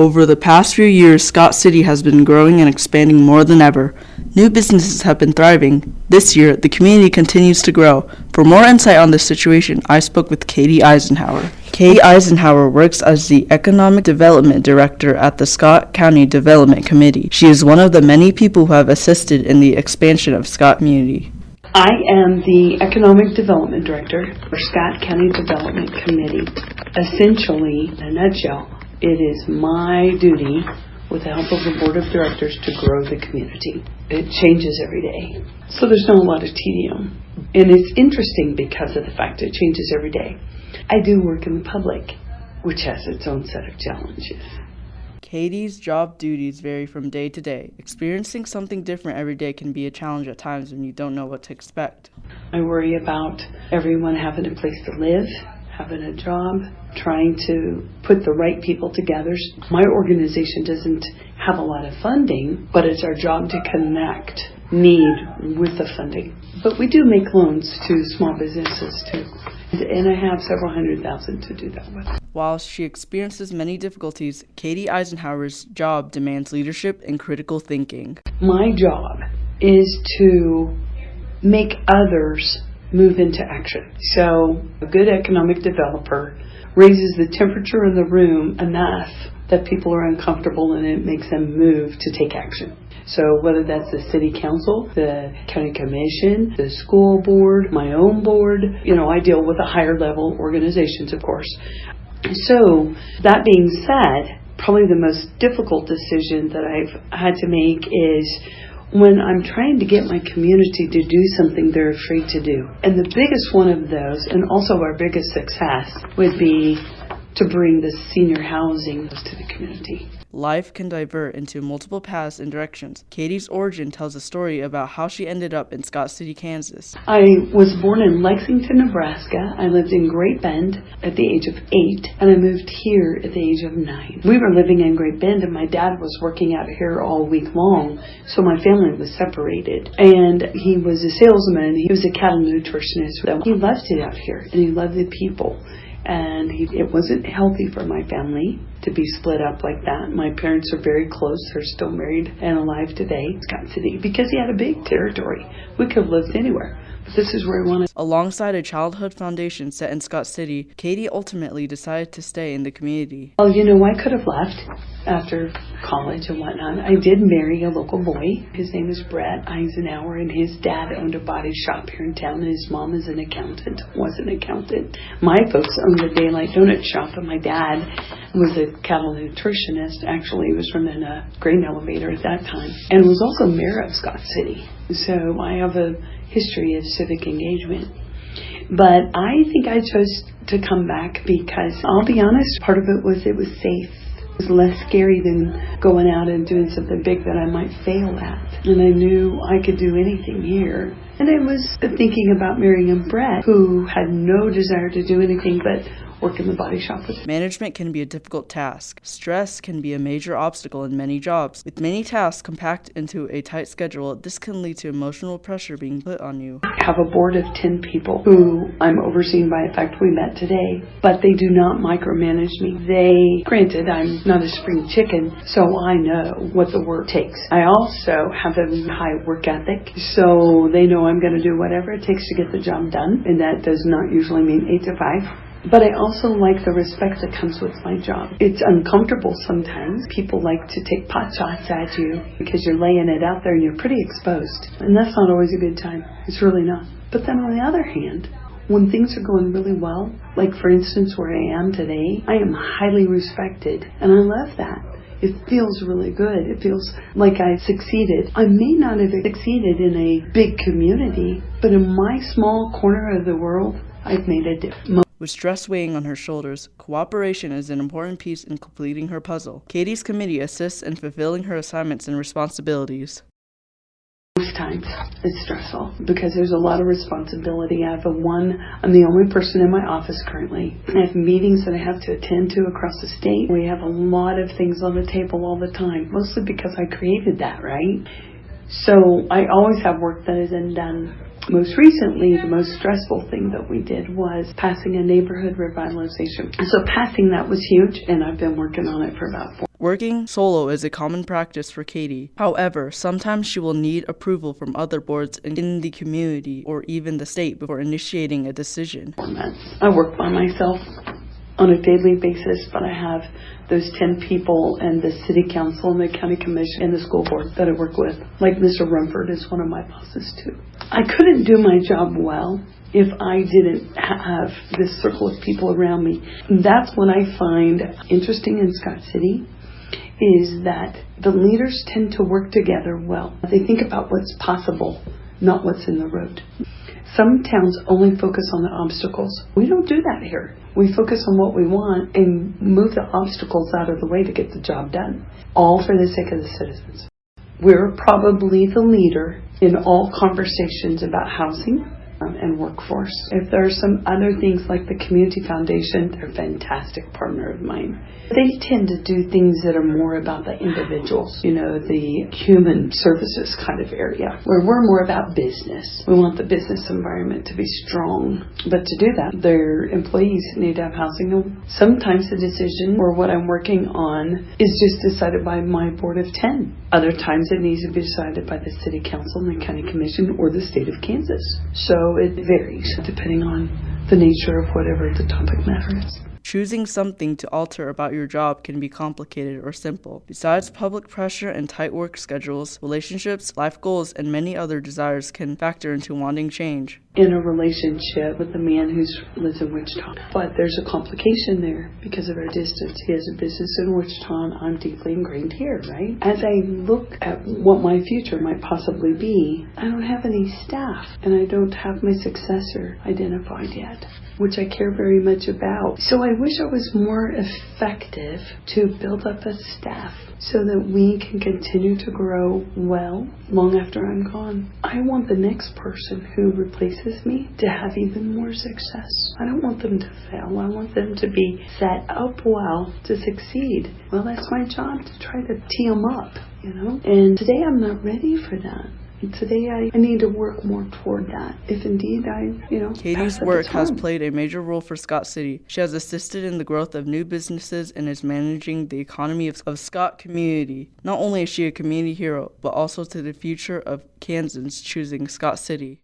Over the past few years, Scott City has been growing and expanding more than ever. New businesses have been thriving. This year, the community continues to grow. For more insight on this situation, I spoke with Katie Eisenhour. Katie Eisenhour works as the Economic Development Director at the Scott County Development Committee. She is one of the many people who have assisted in the expansion of Scott community. I am the Economic Development Director for Scott County Development Committee. Essentially, in a nutshell, it is my duty, with the help of the Board of Directors, to grow the community. It changes every day, so there's not a lot of tedium. And it's interesting because of the fact it changes every day. I do work in the public, which has its own set of challenges. Katie's job duties vary from day to day. Experiencing something different every day can be a challenge at times when you don't know what to expect. I worry about everyone having a place to live, having a job, trying to put the right people together. My organization doesn't have a lot of funding, but it's our job to connect need with the funding. But we do make loans to small businesses too. And I have several $100,000 to do that with. While she experiences many difficulties, Katie Eisenhower's job demands leadership and critical thinking. My job is to make others move into action. So a good economic developer raises the temperature in the room enough that people are uncomfortable and it makes them move to take action. So whether that's the city council, the county commission, the school board, my own board, I deal with the higher level organizations, of course. So that being said, probably the most difficult decision that I've had to make is when I'm trying to get my community to do something they're afraid to do. And the biggest one of those, and also our biggest success, would be to bring the senior housing to the community. Life can divert into multiple paths and directions. Katie's origin tells a story about how she ended up in Scott City, Kansas. I was born in Lexington, Nebraska. I lived in Great Bend at the age of 8, and I moved here at the age of 9. We were living in Great Bend, and my dad was working out here all week long, so my family was separated. And he was a salesman. He was a cattle nutritionist. He loved it out here, and he loved the people. And it wasn't healthy for my family to be split up like that. My parents are very close. They're still married and alive today in Scott City because he had a big territory. We could have lived anywhere, but this is where he wanted. Alongside a childhood foundation set in Scott City, Katie ultimately decided to stay in the community. Well, I could have left after college and whatnot. I did marry a local boy. His name is Brett Eisenhour, and his dad owned a body shop here in town, and his mom was an accountant. My folks owned a Daylight Donut shop, and my dad was a cattle nutritionist. Actually, he was running a grain elevator at that time, and was also mayor of Scott City. So I have a history of civic engagement. But I think I chose to come back because, I'll be honest, part of it was safe. It was less scary than going out and doing something big that I might fail at. And I knew I could do anything here. And I was thinking about marrying Brett, who had no desire to do anything but work in the body shop with him. Management can be a difficult task. Stress can be a major obstacle in many jobs. With many tasks compacted into a tight schedule, this can lead to emotional pressure being put on you. I have a board of 10 people who I'm overseen by. In fact, we met today, but they do not micromanage me. Granted, I'm not a spring chicken, so I know what the work takes. I also have a high work ethic, so they know I'm going to do whatever it takes to get the job done, and that does not usually mean 8 to 5. But I also like the respect that comes with my job. It's uncomfortable sometimes. People like to take pot shots at you because you're laying it out there and you're pretty exposed. And that's not always a good time. It's really not. But then on the other hand, when things are going really well, like for instance where I am today, I am highly respected. And I love that. It feels really good. It feels like I succeeded. I may not have succeeded in a big community, but in my small corner of the world, I've made a difference. With stress weighing on her shoulders, cooperation is an important piece in completing her puzzle. Katie's committee assists in fulfilling her assignments and responsibilities. Most times it's stressful because there's a lot of responsibility. I'm the only person in my office currently. I have meetings that I have to attend to across the state. We have a lot of things on the table all the time, mostly because I created that, right? So I always have work that isn't done Most recently, the most stressful thing that we did was passing a neighborhood revitalization. So passing that was huge, and I've been working on it for about 4 Working solo is a common practice for Katie. However, sometimes she will need approval from other boards in the community or even the state before initiating a decision. months. I work by myself on a daily basis, but I have those 10 people and the city council and the county commission and the school board that I work with. Like Mr. Rumford is one of my bosses too. I couldn't do my job well if I didn't have this circle of people around me. And that's what I find interesting in Scott City, is that the leaders tend to work together well. They think about what's possible, not what's in the road. Some towns only focus on the obstacles. We don't do that here. We focus on what we want and move the obstacles out of the way to get the job done, all for the sake of the citizens. We're probably the leader in all conversations about housing and workforce. If there are some other things like the Community Foundation, they're a fantastic partner of mine. They tend to do things that are more about the individuals, the human services kind of area, where we're more about business. We want the business environment to be strong. But to do that, their employees need to have housing. Sometimes the decision or what I'm working on is just decided by my board of 10. Other times it needs to be decided by the city council and the county commission or the state of Kansas. So it varies depending on the nature of whatever the topic matter is. Choosing something to alter about your job can be complicated or simple. Besides public pressure and tight work schedules, relationships, life goals, and many other desires can factor into wanting change. In a relationship with a man who lives in Wichita. But there's a complication there because of our distance. He has a business in Wichita and I'm deeply ingrained here, right? As I look at what my future might possibly be, I don't have any staff and I don't have my successor identified yet, which I care very much about. So I wish I was more effective to build up a staff so that we can continue to grow well long after I'm gone. I want the next person who replaces me to have even more success. I don't want them to fail. I want them to be set up well to succeed. Well, that's my job, to try to tee them up, And today I'm not ready for that. And today I need to work more toward that. If indeed Katie's work has played a major role for Scott City. She has assisted in the growth of new businesses and is managing the economy of Scott community. Not only is she a community hero, but also to the future of Kansans choosing Scott City.